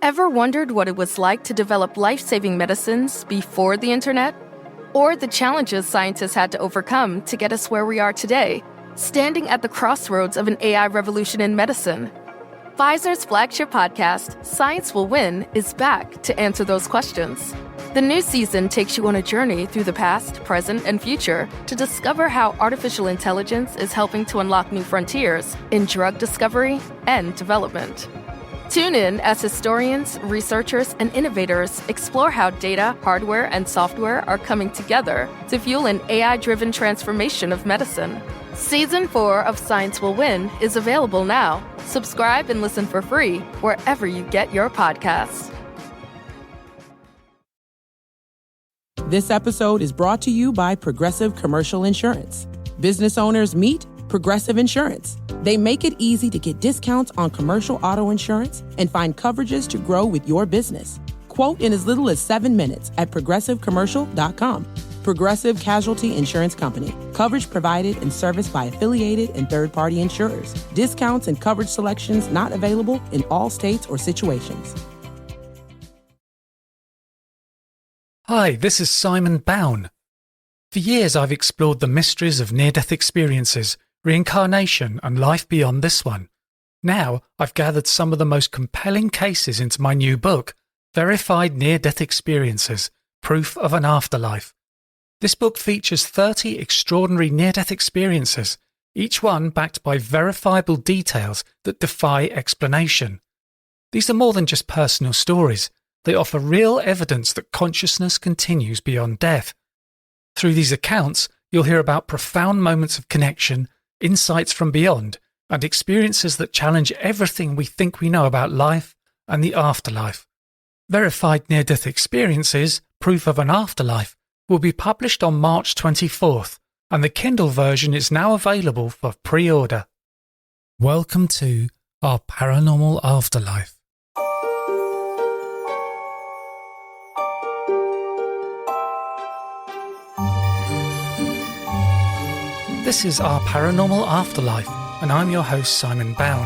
Ever wondered what it was like to develop life-saving medicines before the internet? Or the challenges scientists had to overcome to get us where we are today, standing at the crossroads of an AI revolution in medicine? Pfizer's flagship podcast, Science Will Win, is back to answer those questions. The new season takes you on a journey through the past, present, and future to discover how artificial intelligence is helping to unlock new frontiers in drug discovery and development. Tune in as historians, researchers, and innovators explore how data, hardware, and software are coming together to fuel an AI-driven transformation of medicine. Season 4 of Science Will Win is available now. Subscribe and listen for free wherever you get your podcasts. This episode is brought to you by Progressive Commercial Insurance. Business owners meet Progressive Insurance. They make it easy to get discounts on commercial auto insurance and find coverages to grow with your business. Quote in as little as 7 minutes at progressivecommercial.com. Progressive Casualty Insurance Company. Coverage provided and serviced by affiliated and third-party insurers. Discounts and coverage selections not available in all states or situations. Hi, this is Simon Bown. For years I've explored the mysteries of near-death experiences, reincarnation, and life beyond this one. Now I've gathered some of the most compelling cases into my new book, Verified Near-Death Experiences, Proof of an Afterlife. This book features 30 extraordinary near-death experiences, each one backed by verifiable details that defy explanation. These are more than just personal stories. They offer real evidence that consciousness continues beyond death. Through these accounts, you'll hear about profound moments of connection, insights from beyond, and experiences that challenge everything we think we know about life and the afterlife. Verified Near-Death Experiences, Proof of an Afterlife, will be published on March 24th, and the Kindle version is now available for pre-order. Welcome to Our Paranormal Afterlife. This is Our Paranormal Afterlife, and I'm your host, Simon Bown.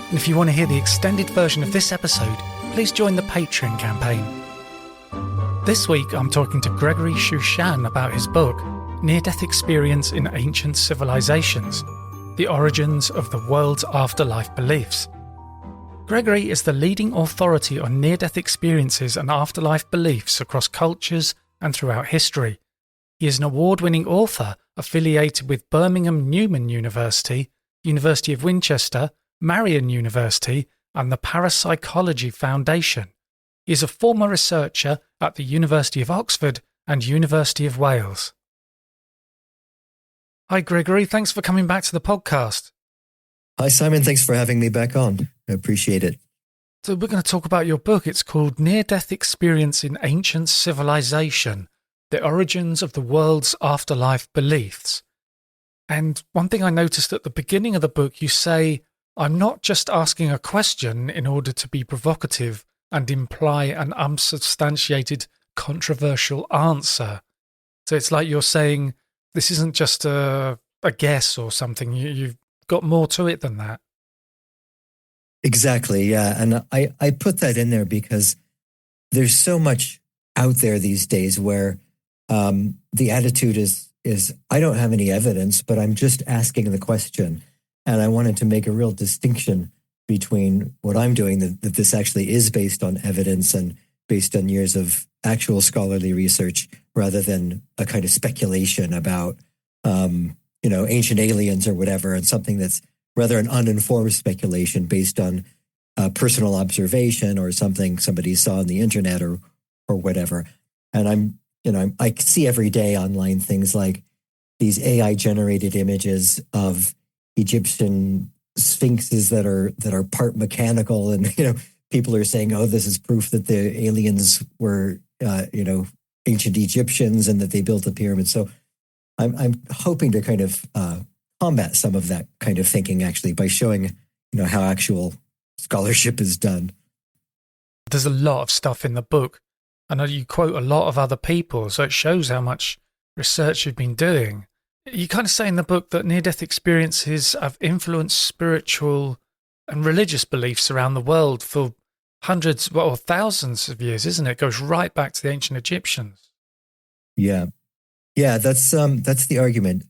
And if you want to hear the extended version of this episode, please join the Patreon campaign. This week, I'm talking to Gregory Shushan about his book, Near-Death Experience in Ancient Civilizations, The Origins of the World's Afterlife Beliefs. Gregory is the leading authority on near-death experiences and afterlife beliefs across cultures and throughout history. He is an award-winning author affiliated with Birmingham Newman University, University of Winchester, Marion University, and the Parapsychology Foundation. He is a former researcher at the University of Oxford and University of Wales. Hi, Gregory. Thanks for coming back to the podcast. Hi, Simon. Thanks for having me back on. I appreciate it. So we're going to talk about your book. It's called Near-Death Experience in Ancient Civilization, The Origins of the World's Afterlife Beliefs. And one thing I noticed at the beginning of the book, you say, I'm not just asking a question in order to be provocative and imply an unsubstantiated, controversial answer. So it's like you're saying, this isn't just a guess or something. You've got more to it than that. Exactly, yeah. And I put that in there because there's so much out there these days where the attitude is I don't have any evidence, but I'm just asking the question. And I wanted to make a real distinction between what I'm doing, that this actually is based on evidence and based on years of actual scholarly research, rather than a kind of speculation about, ancient aliens or whatever, and something that's rather an uninformed speculation based on personal observation or something somebody saw on the internet or whatever. And I see every day online things like these AI generated images of Egyptian sphinxes that are part mechanical, and people are saying, "Oh, this is proof that the aliens were ancient Egyptians and that they built the pyramids." So I'm hoping to kind of combat some of that kind of thinking actually by showing how actual scholarship is done. There's a lot of stuff in the book. I know you quote a lot of other people, so it shows how much research you've been doing. You kind of say in the book that near-death experiences have influenced spiritual and religious beliefs around the world for hundreds, well, thousands of years, isn't it? It goes right back to the ancient Egyptians. Yeah. Yeah, that's the argument.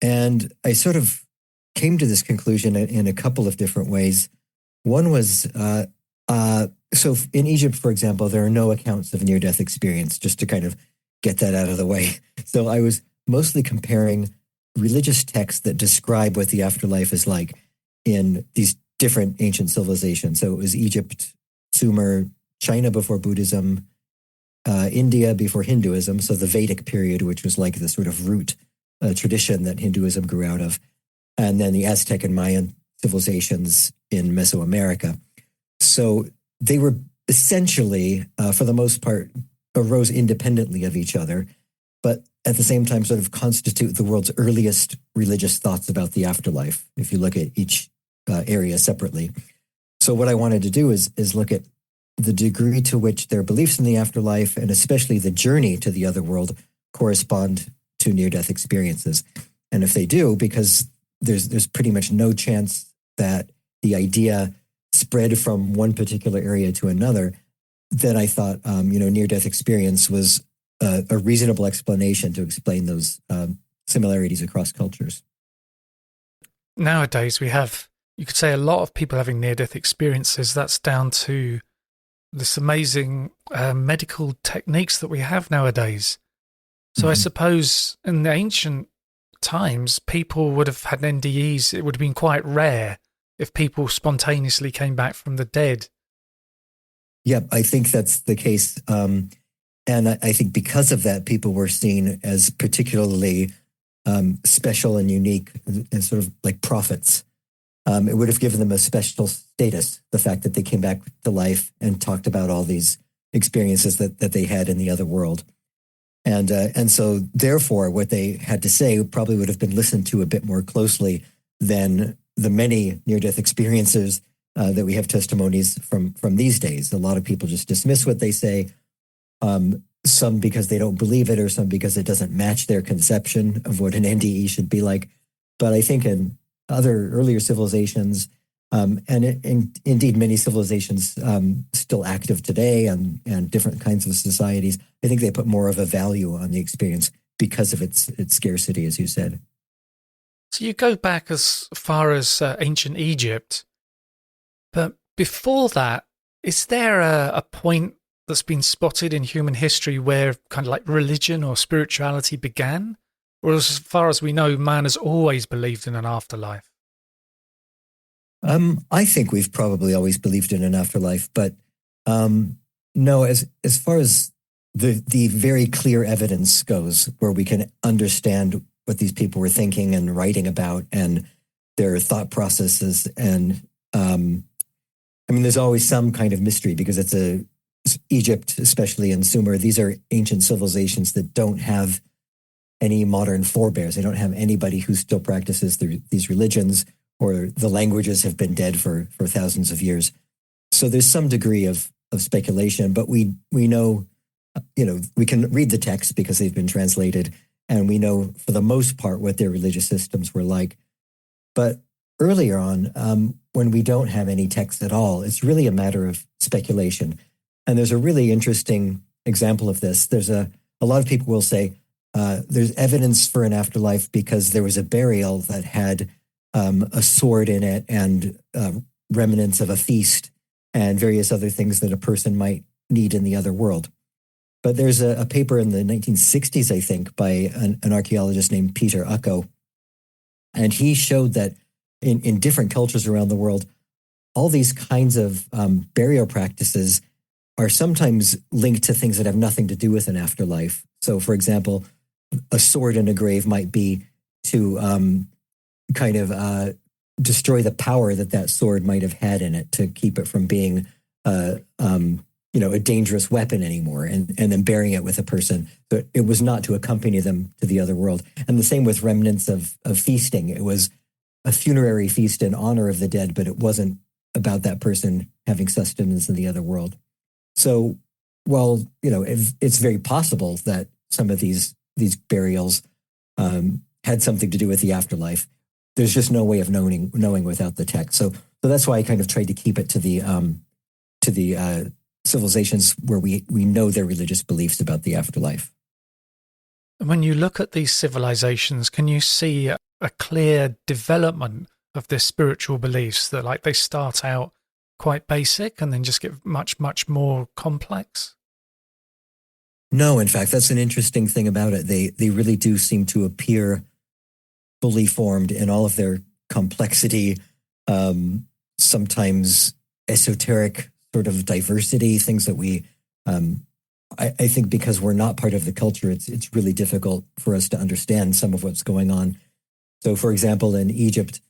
And I sort of came to this conclusion in a couple of different ways. One was, so in Egypt, for example, there are no accounts of near-death experience, just to kind of get that out of the way. So I was mostly comparing religious texts that describe what the afterlife is like in these different ancient civilizations. So it was Egypt, Sumer, China before Buddhism, India before Hinduism, so the Vedic period, which was like the sort of root tradition that Hinduism grew out of, and then the Aztec and Mayan civilizations in Mesoamerica. So they were essentially, for the most part, arose independently of each other, but at the same time sort of constitute the world's earliest religious thoughts about the afterlife, if you look at each area separately. So what I wanted to do is look at the degree to which their beliefs in the afterlife, and especially the journey to the other world, correspond to near-death experiences. And if they do, because there's pretty much no chance that the idea spread from one particular area to another, then I thought, near-death experience was a reasonable explanation to explain those similarities across cultures. Nowadays, we have, you could say, a lot of people having near-death experiences. That's down to this amazing medical techniques that we have nowadays. So I suppose in the ancient times, people would have had NDEs. It would have been quite rare if people spontaneously came back from the dead. Yeah, I think that's the case. And I think because of that, people were seen as particularly special and unique and sort of like prophets. It would have given them a special status, the fact that they came back to life and talked about all these experiences that they had in the other world. And so therefore, what they had to say probably would have been listened to a bit more closely than the many near-death experiences that we have testimonies from these days. A lot of people just dismiss what they say, some because they don't believe it, or some because it doesn't match their conception of what an NDE should be like. But I think in other earlier civilizations, indeed many civilizations still active today, and different kinds of societies, I think they put more of a value on the experience because of its scarcity, as you said. So you go back as far as ancient Egypt, but before that, is there a point that's been spotted in human history where kind of like religion or spirituality began? Or as far as we know, man has always believed in an afterlife? I think we've probably always believed in an afterlife, but no, as far as the very clear evidence goes, where we can understand what these people were thinking and writing about and their thought processes. And there's always some kind of mystery because it's Egypt, especially in Sumer, these are ancient civilizations that don't have any modern forebears. They don't have anybody who still practices these religions, or the languages have been dead for thousands of years. So there's some degree of speculation, but we know, we can read the text because they've been translated, and we know for the most part what their religious systems were like. But earlier on, when we don't have any text at all, it's really a matter of speculation. And there's a really interesting example of this. There's a lot of people will say there's evidence for an afterlife because there was a burial that had a sword in it and remnants of a feast and various other things that a person might need in the other world. But there's a paper in the 1960s, I think, by an archaeologist named Peter Ucko, and he showed that in different cultures around the world, all these kinds of burial practices are sometimes linked to things that have nothing to do with an afterlife. So, for example, a sword in a grave might be to destroy the power that sword might have had in it, to keep it from being a dangerous weapon anymore, and then burying it with a person. So it was not to accompany them to the other world. And the same with remnants of feasting. It was a funerary feast in honor of the dead, but it wasn't about that person having sustenance in the other world. So, well, it's very possible that some of these burials had something to do with the afterlife. There's just no way of knowing without the text. So that's why I kind of tried to keep it to the to the civilizations where we know their religious beliefs about the afterlife. When you look at these civilizations, can you see a clear development of their spiritual beliefs, that like they start out quite basic and then just get much, much more complex? No, in fact, that's an interesting thing about it. They really do seem to appear fully formed in all of their complexity, sometimes esoteric sort of diversity, things that we, I think because we're not part of the culture, it's really difficult for us to understand some of what's going on. So, for example, in Egypt,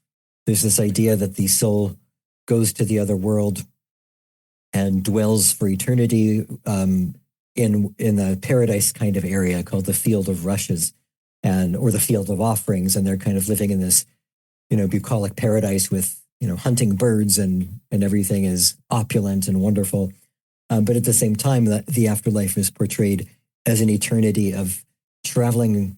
there's this idea that the soul goes to the other world and dwells for eternity in a paradise kind of area called the Field of Rushes, or the Field of Offerings, and they're kind of living in this, bucolic paradise with hunting birds and everything is opulent and wonderful. But at the same time, the afterlife is portrayed as an eternity of traveling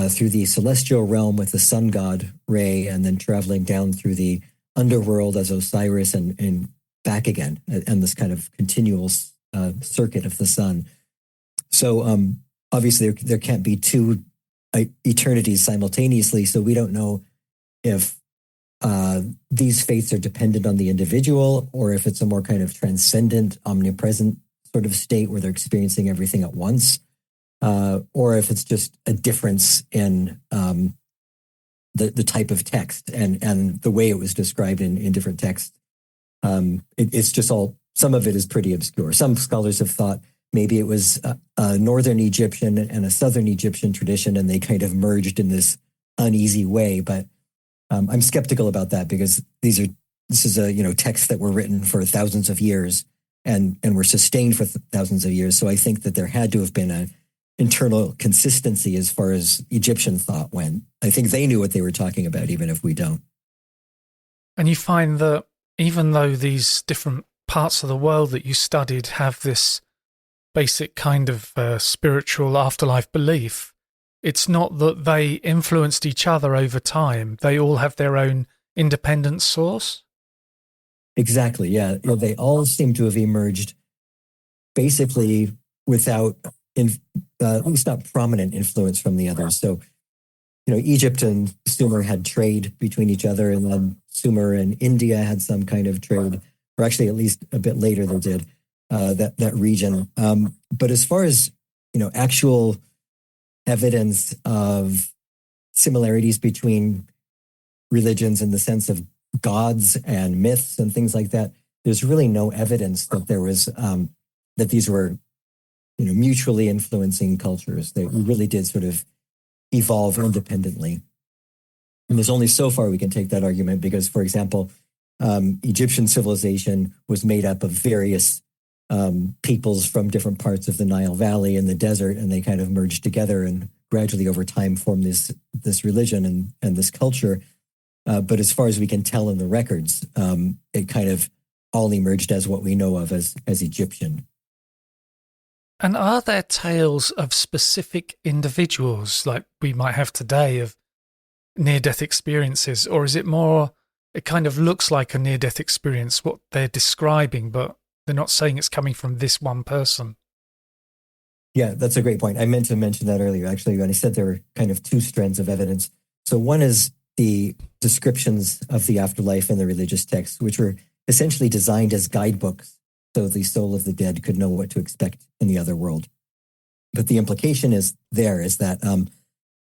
through the celestial realm with the sun god Re, and then traveling down through the underworld as Osiris and back again, and this kind of continual circuit of the sun. So obviously there can't be two eternities simultaneously, so we don't know if these faiths are dependent on the individual, or if it's a more kind of transcendent, omnipresent sort of state where they're experiencing everything at once, or if it's just a difference in the type of text and the way it was described in different texts. It's just some of it is pretty obscure. Some scholars have thought maybe it was a northern Egyptian and a southern Egyptian tradition, and they kind of merged in this uneasy way, but I'm skeptical about that, because this is a texts that were written for thousands of years and were sustained for thousands of years. So I think that there had to have been an internal consistency as far as Egyptian thought went. I think they knew what they were talking about, even if we don't. And you find that even though these different parts of the world that you studied have this basic kind of spiritual afterlife belief, it's not that they influenced each other over time. They all have their own independent source. Exactly, yeah. They all seem to have emerged basically without, at least not prominent influence from the others. So, Egypt and Sumer had trade between each other, and then Sumer and India had some kind of trade, or actually at least a bit later they did, that region. But as far as, actual evidence of similarities between religions in the sense of gods and myths and things like that, there's really no evidence that there was that these were mutually influencing cultures. They really did sort of evolve independently. And there's only so far we can take that argument, because, for example, Egyptian civilization was made up of various peoples from different parts of the Nile Valley and the desert, and they kind of merged together and gradually over time formed this religion and this culture. But as far as we can tell in the records, it kind of all emerged as what we know of as Egyptian. And are there tales of specific individuals like we might have today of near-death experiences, or is it more, it kind of looks like a near-death experience, what they're describing, but they're not saying it's coming from this one person? Yeah, that's a great point. I meant to mention that earlier, actually, when I said there were kind of two strands of evidence. So one is the descriptions of the afterlife in the religious texts, which were essentially designed as guidebooks, so the soul of the dead could know what to expect in the other world. But the implication is that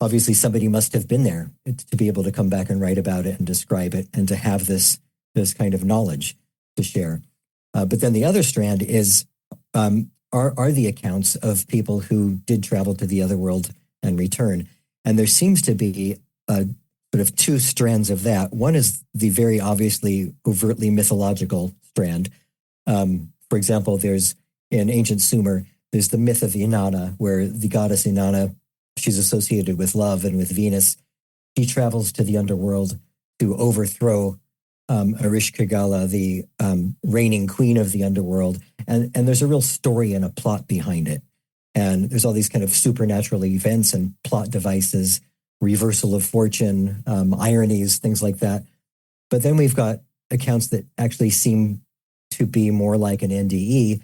obviously somebody must have been there to be able to come back and write about it and describe it, and to have this kind of knowledge to share. But then the other strand is are the accounts of people who did travel to the other world and return. And there seems to be sort of two strands of that. One is the very obviously overtly mythological strand. For example, there's in ancient Sumer, there's the myth of Inanna, where the goddess Inanna, she's associated with love and with Venus. She travels to the underworld to overthrow Ereshkigal, the reigning queen of the underworld. And there's a real story and a plot behind it. And there's all these kind of supernatural events and plot devices, reversal of fortune, ironies, things like that. But then we've got accounts that actually seem to be more like an NDE.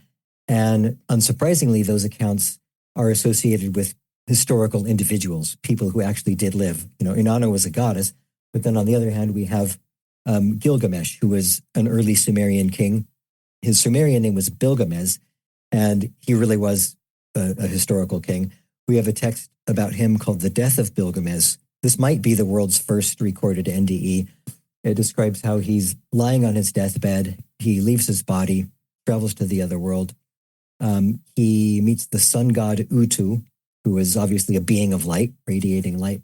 And unsurprisingly, those accounts are associated with historical individuals, people who actually did live. Inanna was a goddess, but then on the other hand, we have Gilgamesh, who was an early Sumerian king. His Sumerian name was Bilgamez, and he really was a historical king. We have a text about him called The Death of Bilgamez. This might be the world's first recorded NDE. It describes how he's lying on his deathbed. He leaves his body, travels to the other world. He meets the sun god Utu, who is obviously a being of light, radiating light.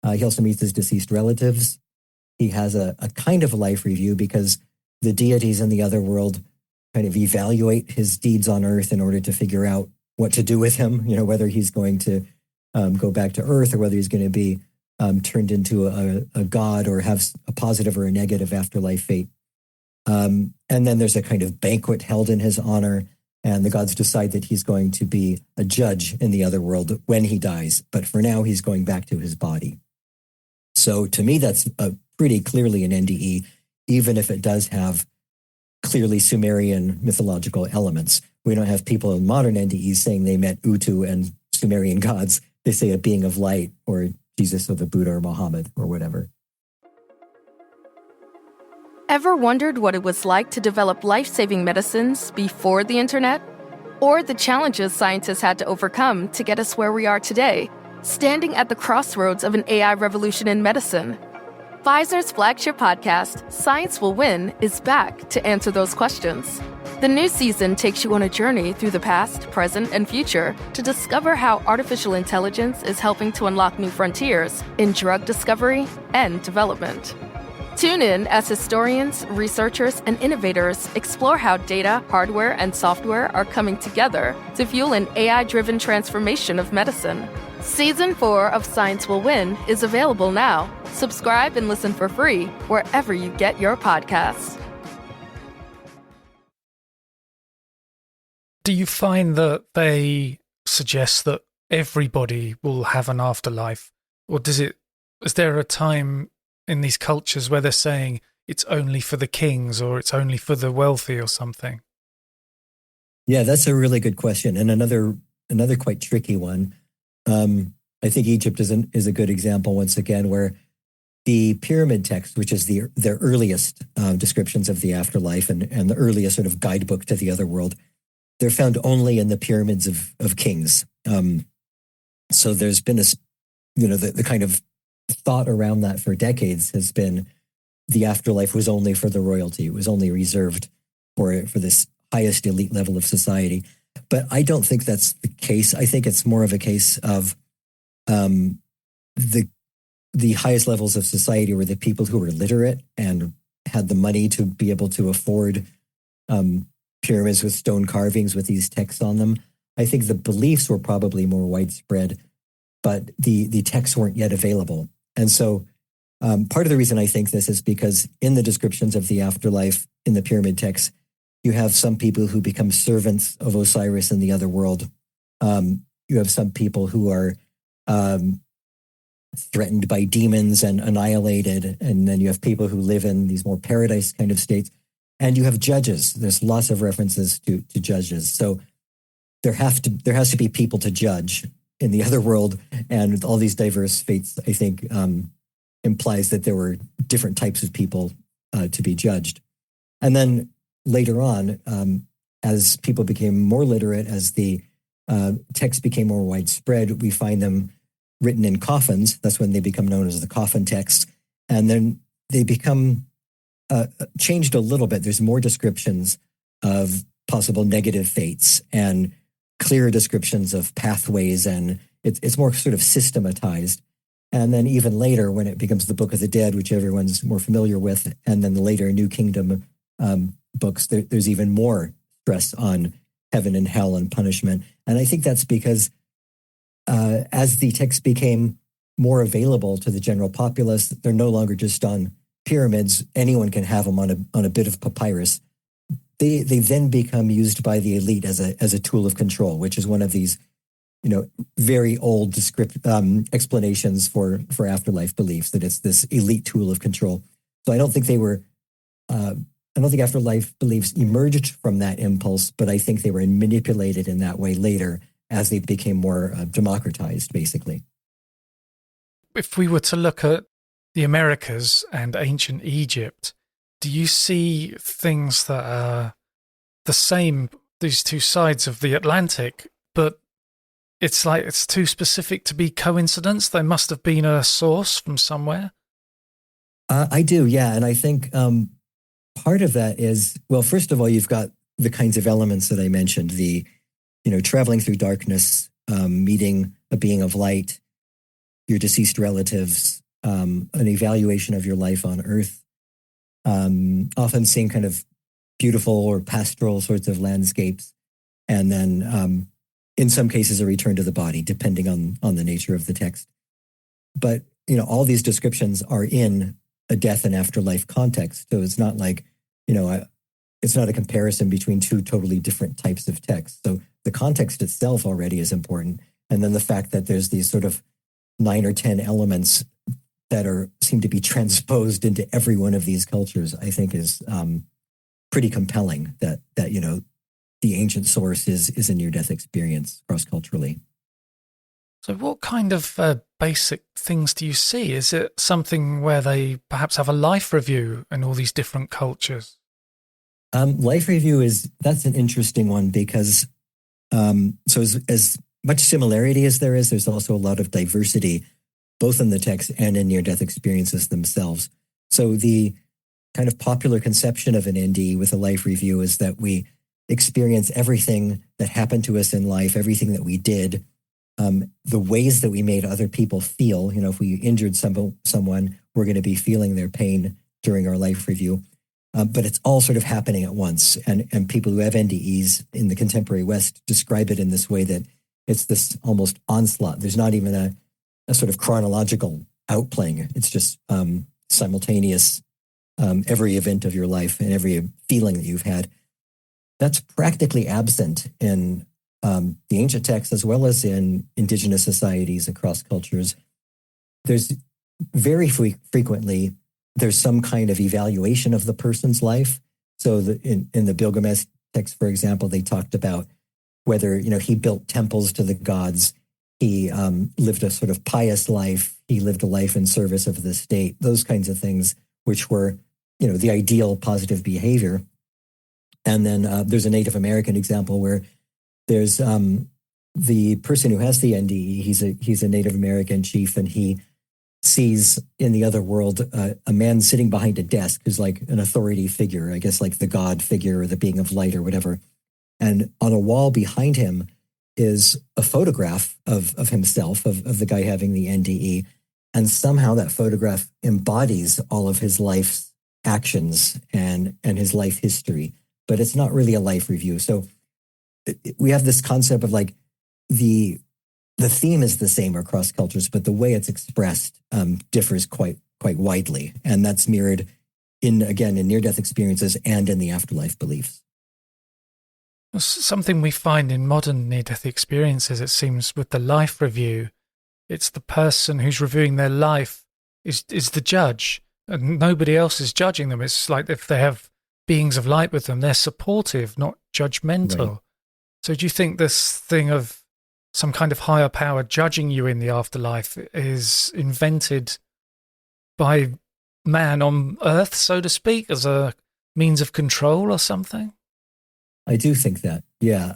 He also meets his deceased relatives. He has a kind of a life review because the deities in the other world kind of evaluate his deeds on Earth in order to figure out what to do with him, whether he's going to go back to Earth or whether he's going to be turned into a god or have a positive or a negative afterlife fate. And then there's a kind of banquet held in his honor, and the gods decide that he's going to be a judge in the other world when he dies. But for now, he's going back to his body. So to me, that's pretty clearly an NDE, even if it does have clearly Sumerian mythological elements. We don't have people in modern NDEs saying they met Utu and Sumerian gods. They say a being of light or Jesus or the Buddha or Muhammad or whatever. Ever wondered what it was like to develop life-saving medicines before the internet? Or the challenges scientists had to overcome to get us where we are today, standing at the crossroads of an AI revolution in medicine? Pfizer's flagship podcast, Science Will Win, is back to answer those questions. The new season takes you on a journey through the past, present, and future to discover how artificial intelligence is helping to unlock new frontiers in drug discovery and development. Tune in as historians, researchers, and innovators explore how data, hardware, and software are coming together to fuel an AI-driven transformation of medicine. Season 4 of Science Will Win is available now. Subscribe and listen for free wherever you get your podcasts. Do you find that they suggest that everybody will have an afterlife? Or is there a time in these cultures where they're saying it's only for the kings or it's only for the wealthy or something? Yeah, that's a really good question. And another quite tricky one. I think Egypt is a good example once again, where the pyramid text, which is their earliest descriptions of the afterlife and the earliest sort of guidebook to the other world, they're found only in the pyramids of kings. So there's been the kind of thought around that for decades has been the afterlife was only for the royalty. It was only reserved for this highest elite level of society. But I don't think that's the case. I think it's more of a case of the highest levels of society were the people who were literate and had the money to be able to afford pyramids with stone carvings with these texts on them. I think the beliefs were probably more widespread, but the texts weren't yet available. And so part of the reason I think this is because in the descriptions of the afterlife in the pyramid texts, you have some people who become servants of Osiris in the other world. You have some people who are threatened by demons and annihilated. And then you have people who live in these more paradise kind of states. And you have judges. There's lots of references to judges. So there has to be people to judge in the other world. And with all these diverse fates, I think implies that there were different types of people to be judged. And then later on, as people became more literate, as the text became more widespread, we find them written in coffins. That's when they become known as the coffin texts. And then they become changed a little bit. There's more descriptions of possible negative fates and clearer descriptions of pathways, and it's more sort of systematized. And then even later, when it becomes the Book of the Dead, which everyone's more familiar with, and then the later New Kingdom books, there's even more stress on heaven and hell and punishment. And I think that's because as the texts became more available to the general populace, they're no longer just on pyramids. Anyone can have them on a bit of papyrus. They then become used by the elite as a tool of control, which is one of these, very old explanations for afterlife beliefs, that it's this elite tool of control. So I don't think they were I don't think afterlife beliefs emerged from that impulse, but I think they were manipulated in that way later as they became more democratized, basically. If we were to look at the Americas and ancient Egypt, do you see things that are the same, these two sides of the Atlantic, but it's like it's too specific to be coincidence? There must have been a source from somewhere. I do, yeah. And I think part of that is, well, first of all, you've got the kinds of elements that I mentioned, the, traveling through darkness, meeting a being of light, your deceased relatives, an evaluation of your life on Earth, often seeing kind of beautiful or pastoral sorts of landscapes, and then in some cases a return to the body, depending on the nature of the text. But all these descriptions are in a death and afterlife context, so it's not like it's not a comparison between two totally different types of text. So the context itself already is important, and then the fact that there's these sort of 9 or 10 elements that seem to be transposed into every one of these cultures, I think is pretty compelling that the ancient source is a near-death experience cross-culturally. So what kind of basic things do you see? Is it something where they perhaps have a life review in all these different cultures? Life review that's an interesting one because so as much similarity as there is, there's also a lot of diversity, both in the text and in near-death experiences themselves. So the kind of popular conception of an NDE with a life review is that we experience everything that happened to us in life, everything that we did, the ways that we made other people feel. If we injured someone, we're going to be feeling their pain during our life review. But it's all sort of happening at once. And people who have NDEs in the contemporary West describe it in this way that it's this almost onslaught. There's not even a sort of chronological outplaying. It's just simultaneous, every event of your life and every feeling that you've had. That's practically absent in the ancient texts as well as in indigenous societies across cultures. There's very frequently, there's some kind of evaluation of the person's life. So in the Gilgamesh text, for example, they talked about whether, he built temples to the gods, he lived a sort of pious life, he lived a life in service of the state, those kinds of things, which were, the ideal positive behavior. And then there's a Native American example where there's the person who has the NDE, he's a Native American chief, and he sees in the other world a man sitting behind a desk who's like an authority figure, I guess like the god figure or the being of light or whatever. And on a wall behind him is a photograph of himself, of the guy having the NDE. And somehow that photograph embodies all of his life's actions and his life history. But it's not really a life review. So we have this concept of like the theme is the same across cultures, but the way it's expressed differs quite widely. And that's mirrored in near-death experiences and in the afterlife beliefs. Something we find in modern near-death experiences, it seems, with the life review, it's the person who's reviewing their life is the judge, and nobody else is judging them. It's like if they have beings of light with them, they're supportive, not judgmental. Right. So do you think this thing of some kind of higher power judging you in the afterlife is invented by man on Earth, so to speak, as a means of control or something? I do think that, yeah.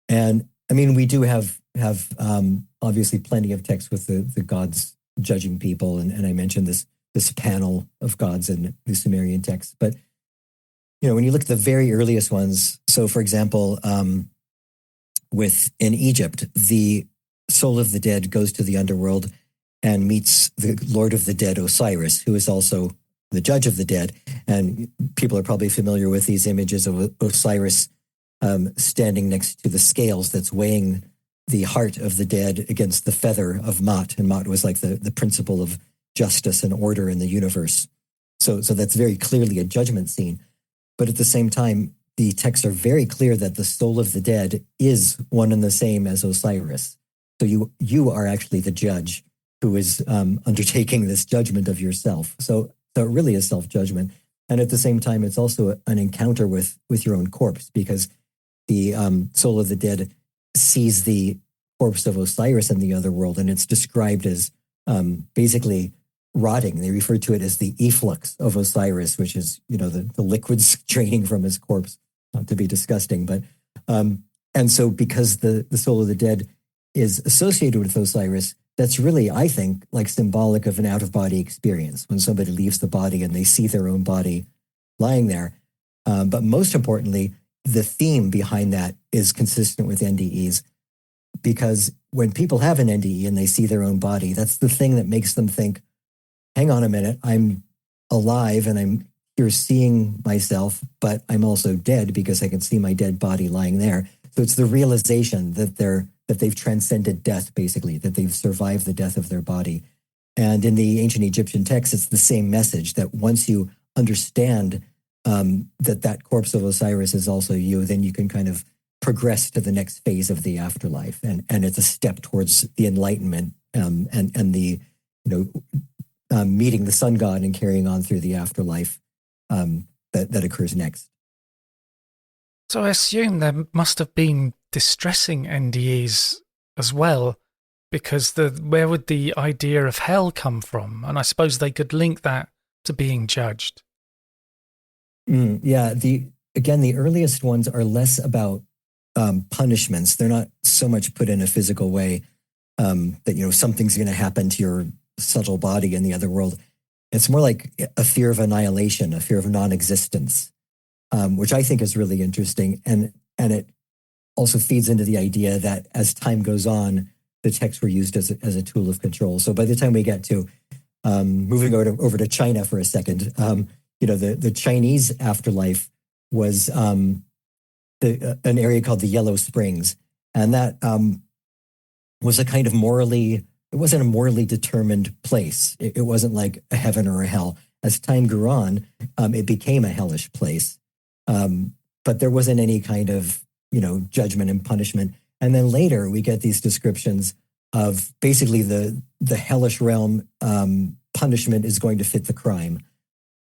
And I mean, we do have obviously plenty of texts with the gods judging people, and I mentioned this panel of gods in the Sumerian texts. But when you look at the very earliest ones, so for example, in Egypt, the soul of the dead goes to the underworld and meets the Lord of the Dead, Osiris, who is also the judge of the dead. And people are probably familiar with these images of Osiris standing next to the scales that's weighing the heart of the dead against the feather of Ma'at. And Ma'at was like the principle of justice and order in the universe. So that's very clearly a judgment scene. But at the same time, the texts are very clear that the soul of the dead is one and the same as Osiris. So you are actually the judge who is undertaking this judgment of yourself. So it really is self-judgment. And at the same time, it's also an encounter with your own corpse, because the soul of the dead sees the corpse of Osiris in the other world, and it's described as basically rotting. They refer to it as the efflux of Osiris, which is, the liquids draining from his corpse, not to be disgusting. But and so because the soul of the dead is associated with Osiris, that's really, I think, like symbolic of an out-of-body experience when somebody leaves the body and they see their own body lying there. But most importantly, the theme behind that is consistent with NDEs, because when people have an NDE and they see their own body, that's the thing that makes them think, hang on a minute, I'm alive and I'm here seeing myself, but I'm also dead because I can see my dead body lying there. So it's the realization that they've transcended death, basically, that they've survived the death of their body. And in the ancient Egyptian texts, it's the same message, that once you understand that corpse of Osiris is also you, then you can kind of progress to the next phase of the afterlife. And it's a step towards the enlightenment and the, meeting the sun god and carrying on through the afterlife that occurs next. So I assume there must have been distressing NDEs as well, because where would the idea of hell come from? And I suppose they could link that to being judged. Yeah, the earliest ones are less about punishments. They're not so much put in a physical way that, something's going to happen to your subtle body in the other world. It's more like a fear of annihilation, a fear of non-existence, which I think is really interesting. And it also feeds into the idea that as time goes on, the texts were used as a tool of control. So by the time we get to moving over to China for a second, the Chinese afterlife was an area called the Yellow Springs. And that was a kind of it wasn't a morally determined place. It wasn't like a heaven or a hell. As time grew on, it became a hellish place. But there wasn't any kind of, judgment and punishment. And then later we get these descriptions of basically the hellish realm punishment is going to fit the crime.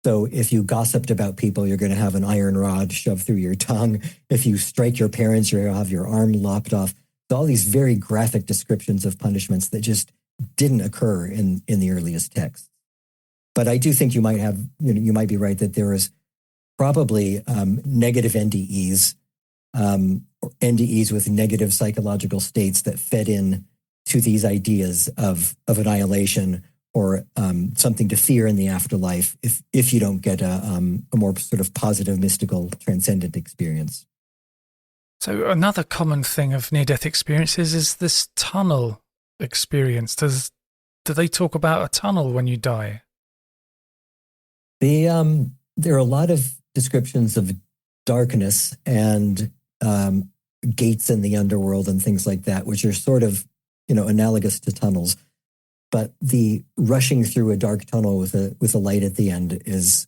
So if you gossiped about people, you're going to have an iron rod shoved through your tongue. If you strike your parents, you're going to have your arm lopped off. So all these very graphic descriptions of punishments that just didn't occur in the earliest texts. But I do think you might have, you might be right that there is probably negative NDEs, or NDEs with negative psychological states that fed in to these ideas of annihilation or something to fear in the afterlife if you don't get a more sort of positive, mystical, transcendent experience. So another common thing of near-death experiences is this tunnel experience. Do they talk about a tunnel when you die? There are a lot of descriptions of darkness and gates in the underworld and things like that, which are sort of, analogous to tunnels. But the rushing through a dark tunnel with a light at the end is,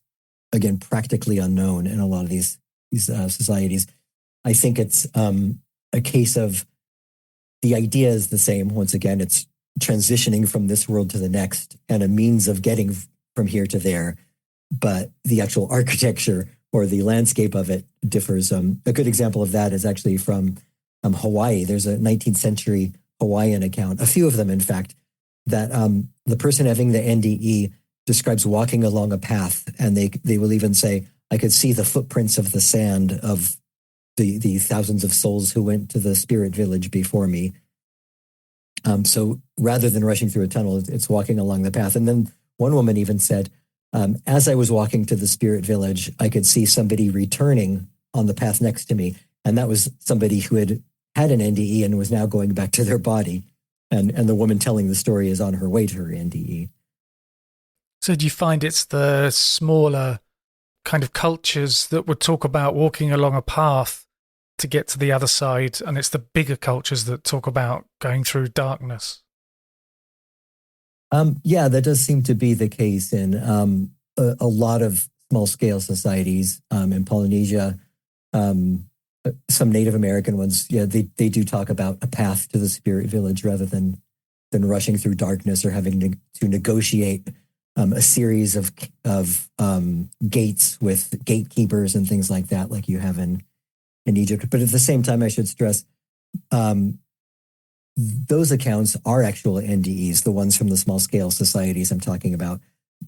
again, practically unknown in a lot of these societies. I think it's a case of the idea is the same. Once again, it's transitioning from this world to the next and a means of getting from here to there. But the actual architecture or the landscape of it differs. A good example of that is actually from Hawaii. There's a 19th century Hawaiian account, a few of them, in fact, that the person having the NDE describes walking along a path, and they will even say, I could see the footprints of the sand of the thousands of souls who went to the spirit village before me. So rather than rushing through a tunnel, it's walking along the path. And then one woman even said, as I was walking to the spirit village, I could see somebody returning on the path next to me. And that was somebody who had an NDE and was now going back to their body. And the woman telling the story is on her way to her NDE. So do you find it's the smaller kind of cultures that would talk about walking along a path to get to the other side, and it's the bigger cultures that talk about going through darkness? Yeah, that does seem to be the case in a lot of small-scale societies in Polynesia. Some Native American ones, yeah, they do talk about a path to the spirit village rather than rushing through darkness or having to negotiate a series of gates with gatekeepers and things like that, like you have in Egypt. But at the same time, I should stress, those accounts are actual NDEs, the ones from the small scale societies I'm talking about.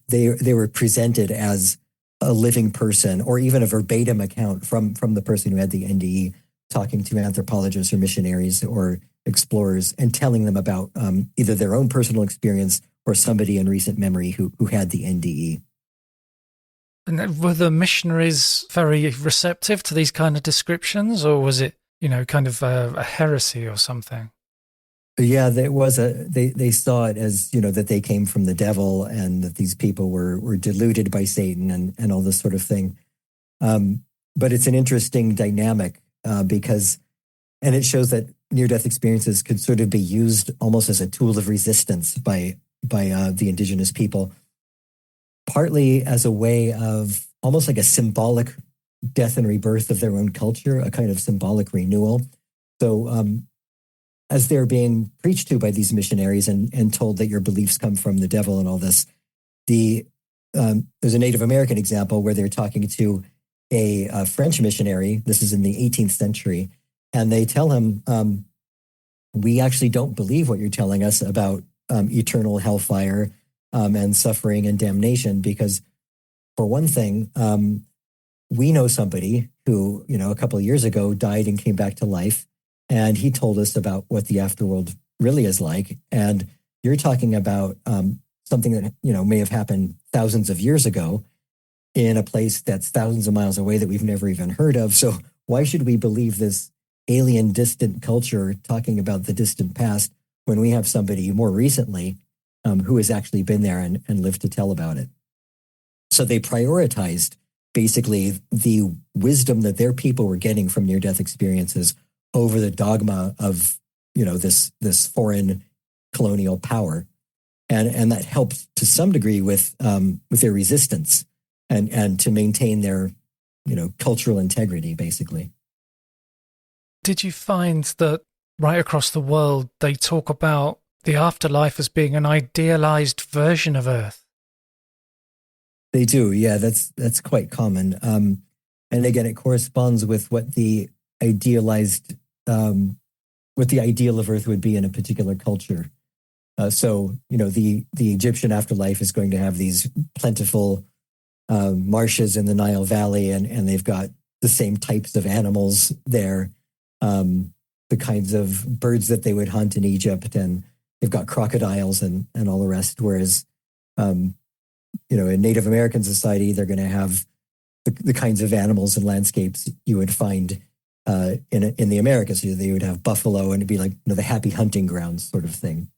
They were presented as a living person, or even a verbatim account from the person who had the NDE, talking to anthropologists or missionaries or explorers and telling them about either their own personal experience or somebody in recent memory who had the NDE. And were the missionaries very receptive to these kind of descriptions, or was it, kind of a heresy or something? Yeah, there was they saw it as, that they came from the devil and that these people were deluded by Satan and all this sort of thing. But it's an interesting dynamic because it shows that near-death experiences could sort of be used almost as a tool of resistance by the indigenous people, partly as a way of almost like a symbolic death and rebirth of their own culture, a kind of symbolic renewal. So as they're being preached to by these missionaries and told that your beliefs come from the devil and all this, there's a Native American example where they're talking to a French missionary. This is in the 18th century. And they tell him, we actually don't believe what you're telling us about eternal hellfire and suffering and damnation, because for one thing, we know somebody who, a couple of years ago died and came back to life. And he told us about what the afterworld really is like. And you're talking about something that, may have happened thousands of years ago in a place that's thousands of miles away that we've never even heard of. So why should we believe this alien, distant culture talking about the distant past when we have somebody more recently who has actually been there and lived to tell about it? So they prioritized basically the wisdom that their people were getting from near-death experiences over the dogma of, this foreign colonial power. And that helped to some degree with their resistance and to maintain their, cultural integrity, basically. Did you find that right across the world, they talk about the afterlife as being an idealized version of Earth? They do. Yeah, that's quite common. And again, it corresponds with what the idealized, what the ideal of Earth would be in a particular culture. So, the Egyptian afterlife is going to have these plentiful marshes in the Nile Valley, and they've got the same types of animals there, the kinds of birds that they would hunt in Egypt, and they've got crocodiles and all the rest. Whereas, in Native American society, they're going to have the kinds of animals and landscapes you would find in the Americas. So they would have buffalo, and it'd be like the happy hunting grounds sort of thing.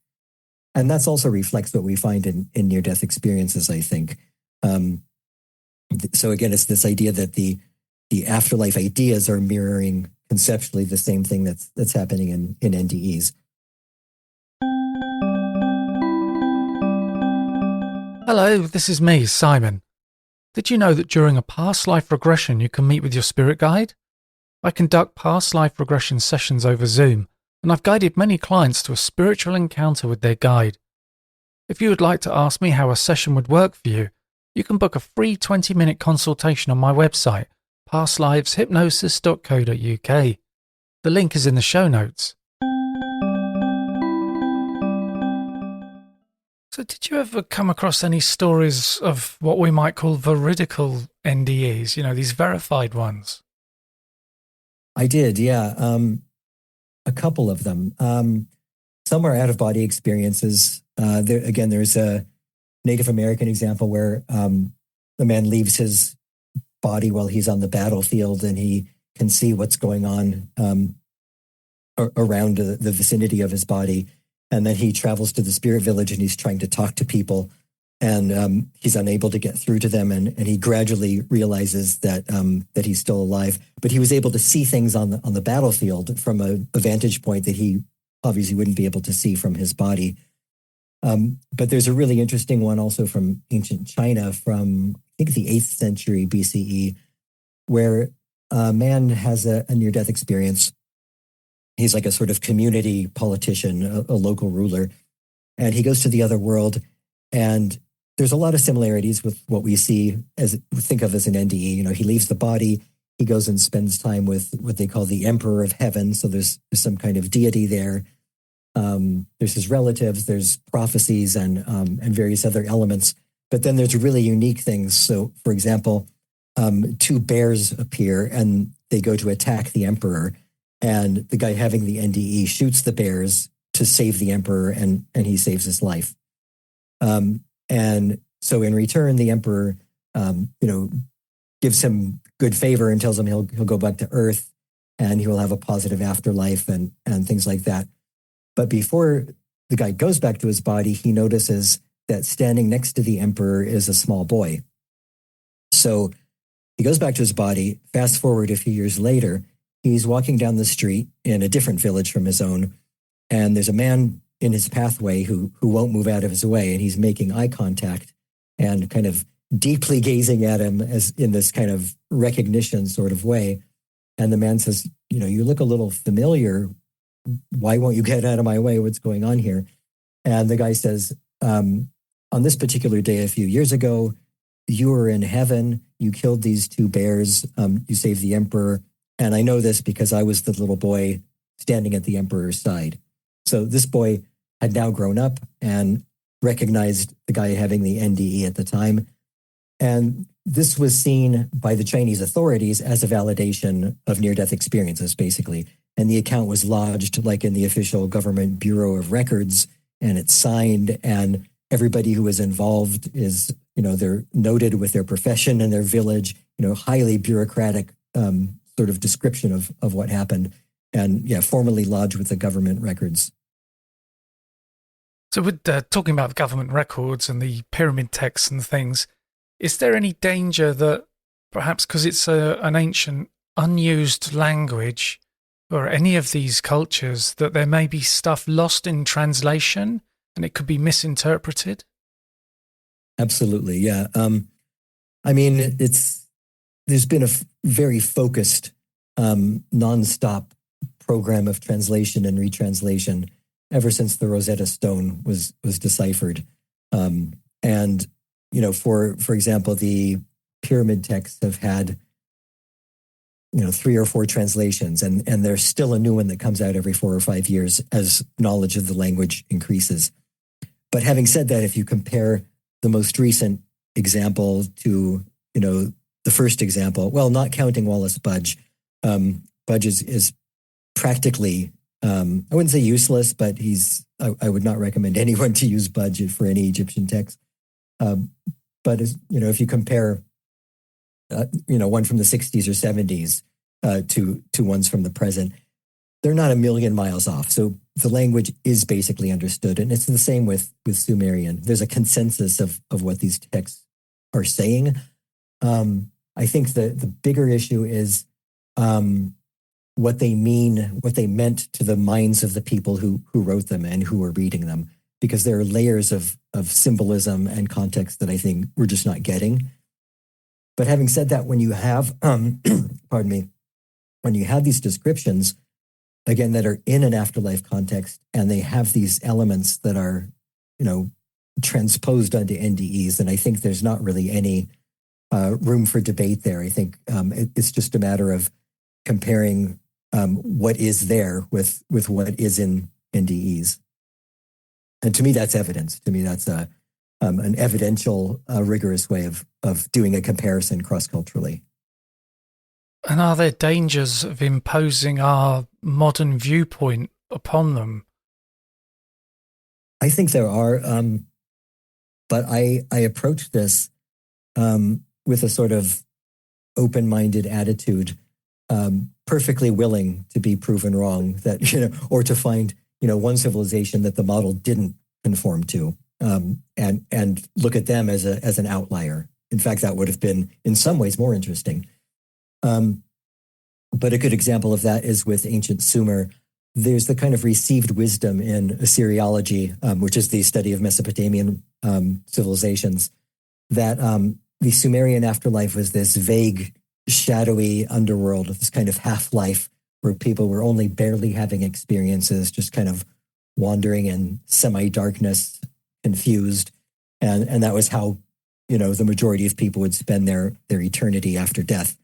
And that's also reflects what we find in near-death experiences, I think. So again, it's this idea that the afterlife ideas are mirroring conceptually the same thing that's happening in NDEs. Hello, this is me, Simon. Did you know that during a past life regression you can meet with your spirit guide? I conduct past life regression sessions over Zoom, and I've guided many clients to a spiritual encounter with their guide. If you would like to ask me how a session would work for you, you can book a free 20-minute consultation on my website, pastliveshypnosis.co.uk. The link is in the show notes. So did you ever come across any stories of what we might call veridical NDEs, these verified ones? I did, yeah. A couple of them. Some are out-of-body experiences. There's a Native American example where the man leaves his body while he's on the battlefield, and he can see what's going on around the vicinity of his body. And then he travels to the spirit village, and he's trying to talk to people, and he's unable to get through to them. And he gradually realizes that he's still alive. But he was able to see things on the battlefield from a vantage point that he obviously wouldn't be able to see from his body. But there's a really interesting one also from ancient China from, I think, the 8th century BCE, where a man has a near-death experience. He's like a sort of community politician, a local ruler. And he goes to the other world, and there's a lot of similarities with what we see think of as an NDE. You know, he leaves the body, he goes and spends time with what they call the Emperor of Heaven. So there's some kind of deity there. There's his relatives, there's prophecies and various other elements. But then there's really unique things. So, for example, two bears appear and they go to attack the emperor. And the guy having the NDE shoots the bears to save the emperor, and he saves his life. And so in return, the emperor, gives him good favor and tells him he'll go back to Earth and he will have a positive afterlife and things like that. But before the guy goes back to his body, he notices that standing next to the emperor is a small boy. So he goes back to his body. Fast forward a few years later, he's walking down the street in a different village from his own, and there's a man in his pathway who won't move out of his way, and he's making eye contact and kind of deeply gazing at him as in this kind of recognition sort of way. And the man says, you look a little familiar. Why won't you get out of my way? What's going on here? And the guy says, on this particular day a few years ago, you were in heaven. You killed these two bears. You saved the emperor. And I know this because I was the little boy standing at the emperor's side. So this boy had now grown up and recognized the guy having the NDE at the time. And this was seen by the Chinese authorities as a validation of near-death experiences, basically. And the account was lodged like in the official government Bureau of Records, and it's signed, and everybody who was involved is, they're noted with their profession and their village, highly bureaucratic sort of description of what happened, and formally lodged with the government records. So with talking about government records and the pyramid texts and things, is there any danger that perhaps because it's an ancient unused language or any of these cultures that there may be stuff lost in translation and it could be misinterpreted? Absolutely, yeah. There's been a very focused, nonstop program of translation and retranslation ever since the Rosetta Stone was deciphered. And for example, the pyramid texts have had 3 or 4 translations, and there's still a new one that comes out every 4 or 5 years as knowledge of the language increases. But having said that, if you compare the most recent example to the first example, well, not counting Wallace Budge, Budge is practically, I wouldn't say useless, but I would not recommend anyone to use Budge for any Egyptian text. But if you compare, one from the 60s or 70s to ones from the present, they're not a million miles off. So the language is basically understood, and it's the same with Sumerian. There's a consensus of what these texts are saying. I think the bigger issue is what they meant to the minds of the people who wrote them and who were reading them, because there are layers of symbolism and context that I think we're just not getting. But having said that, when you have, when you have these descriptions, again, that are in an afterlife context, and they have these elements that are, transposed onto NDEs, and I think there's not really any room for debate there. I think it's just a matter of comparing what is there with what is in NDEs. And to me, that's evidence. To me, that's an evidential, rigorous way of doing a comparison cross-culturally. And are there dangers of imposing our modern viewpoint upon them? I think there are, but I approach this with a sort of open-minded attitude, perfectly willing to be proven wrong, that or to find one civilization that the model didn't conform to, and look at them as an outlier. In fact, that would have been in some ways more interesting. But a good example of that is with ancient Sumer. There's the kind of received wisdom in Assyriology, which is the study of Mesopotamian civilizations, that the Sumerian afterlife was this vague, shadowy underworld, this kind of half-life where people were only barely having experiences, just kind of wandering in semi-darkness, confused. And that was how, the majority of people would spend their eternity after death.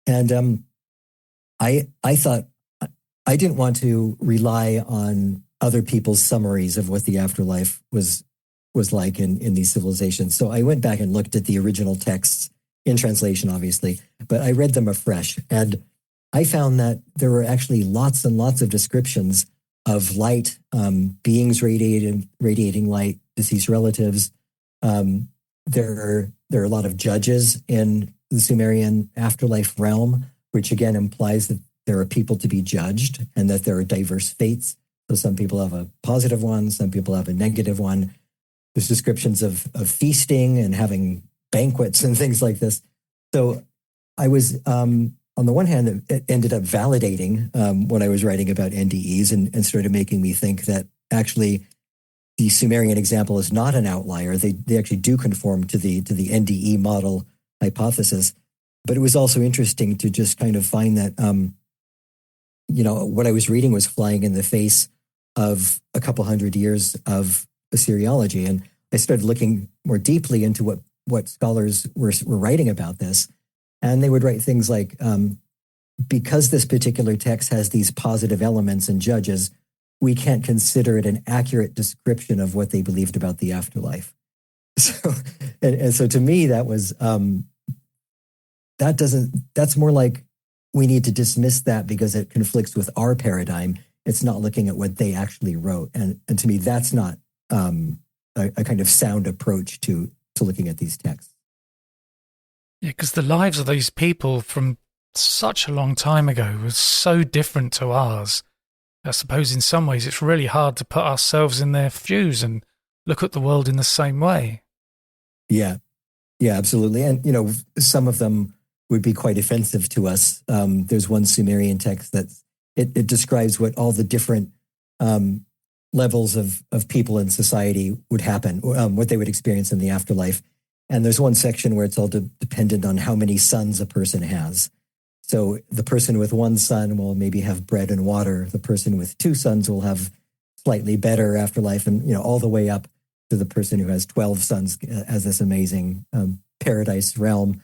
And I thought I didn't want to rely on other people's summaries of what the afterlife was like in these civilizations. So I went back and looked at the original texts in translation, obviously, but I read them afresh. And I found that there were actually lots and lots of descriptions of light, beings radiating light, deceased relatives. There are a lot of judges in the Sumerian afterlife realm, which again implies that there are people to be judged and that there are diverse fates. So some people have a positive one, some people have a negative one. There's descriptions of feasting and having banquets and things like this. So I was, on the one hand, it ended up validating what I was writing about NDEs and started making me think that actually the Sumerian example is not an outlier. They actually do conform to the NDE model hypothesis. But it was also interesting to just kind of find that, what I was reading was flying in the face of a couple hundred years of Assyriology. And I started looking more deeply into what scholars were writing about this. And they would write things like, because this particular text has these positive elements and judges, we can't consider it an accurate description of what they believed about the afterlife. So, and so to me, that was, that's more like we need to dismiss that because it conflicts with our paradigm. It's not looking at what they actually wrote. And to me, that's not a kind of sound approach to looking at these texts. Yeah, because the lives of these people from such a long time ago was so different to ours. I suppose in some ways it's really hard to put ourselves in their shoes and look at the world in the same way. Yeah, absolutely. And, some of them would be quite offensive to us. There's one Sumerian text that it describes what all the different levels of people in society would happen, what they would experience in the afterlife. And there's one section where it's all dependent on how many sons a person has. So the person with one son will maybe have bread and water. The person with two sons will have slightly better afterlife, and all the way up to the person who has 12 sons as this amazing paradise realm.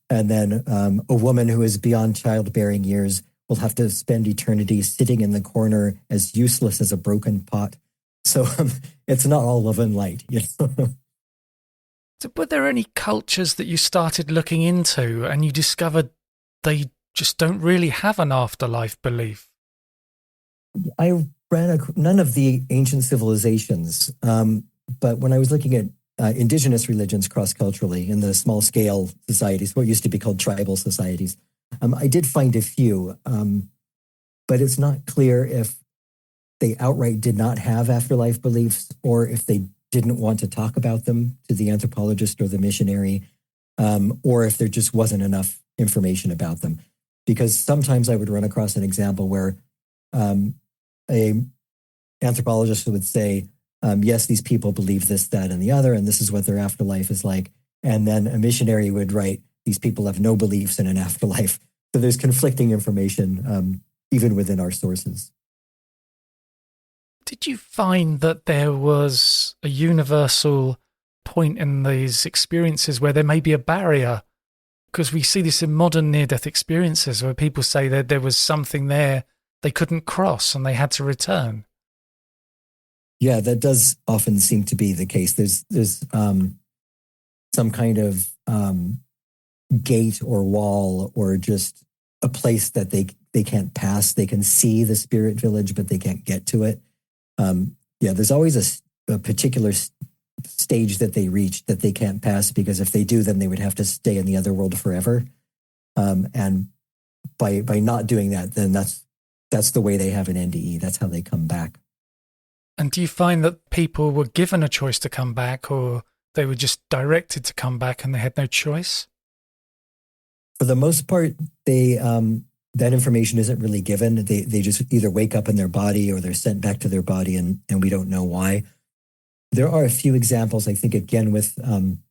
And then a woman who is beyond childbearing years will have to spend eternity sitting in the corner as useless as a broken pot. So it's not all love and light. So were there any cultures that you started looking into and you discovered they just don't really have an afterlife belief? I ran none of the ancient civilizations, but when I was looking at indigenous religions cross-culturally in the small-scale societies, what used to be called tribal societies, I did find a few, but it's not clear if they outright did not have afterlife beliefs or if they didn't want to talk about them to the anthropologist or the missionary, or if there just wasn't enough information about them. Because sometimes I would run across an example where a anthropologist would say, yes, these people believe this, that, and the other, and this is what their afterlife is like. And then a missionary would write, these people have no beliefs in an afterlife. So there's conflicting information, even within our sources. Did you find that there was a universal point in these experiences where there may be a barrier? Because we see this in modern near-death experiences where people say that there was something there they couldn't cross and they had to return. Yeah, that does often seem to be the case. There's some kind of gate or wall or just a place that they can't pass. They can see the spirit village, but they can't get to it. There's always a particular stage that they reach that they can't pass, because if they do, then they would have to stay in the other world forever. And by not doing that, then that's the way they have an NDE. That's how they come back. And do you find that people were given a choice to come back, or they were just directed to come back and they had no choice? For the most part, that information isn't really given. They just either wake up in their body or they're sent back to their body, and we don't know why. There are a few examples, I think, again, with some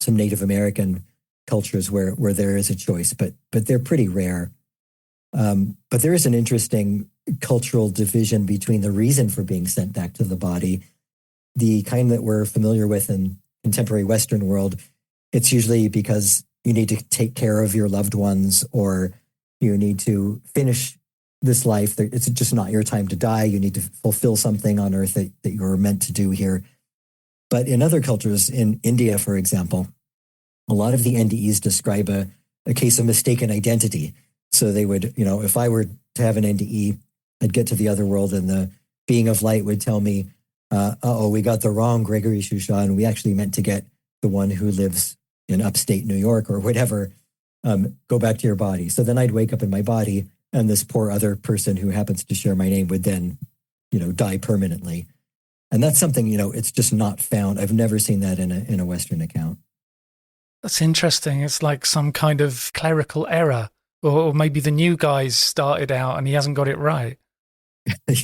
Native American cultures where there is a choice, but they're pretty rare. But there is an interesting cultural division between the reason for being sent back to the body. the kind that we're familiar with in contemporary Western world, it's usually because you need to take care of your loved ones, or you need to finish this life. It's just not your time to die. You need to fulfill something on earth that you're meant to do here. But in other cultures, in India, for example, a lot of the NDEs describe a case of mistaken identity. So they would, if I were to have an NDE, I'd get to the other world and the being of light would tell me, we got the wrong Gregory Shushan. We actually meant to get the one who lives in upstate New York or whatever. Go back to your body. So then I'd wake up in my body, and this poor other person who happens to share my name would then, die permanently. And that's something, it's just not found. I've never seen that in a Western account. That's interesting. It's like some kind of clerical error, or maybe the new guys started out and he hasn't got it right.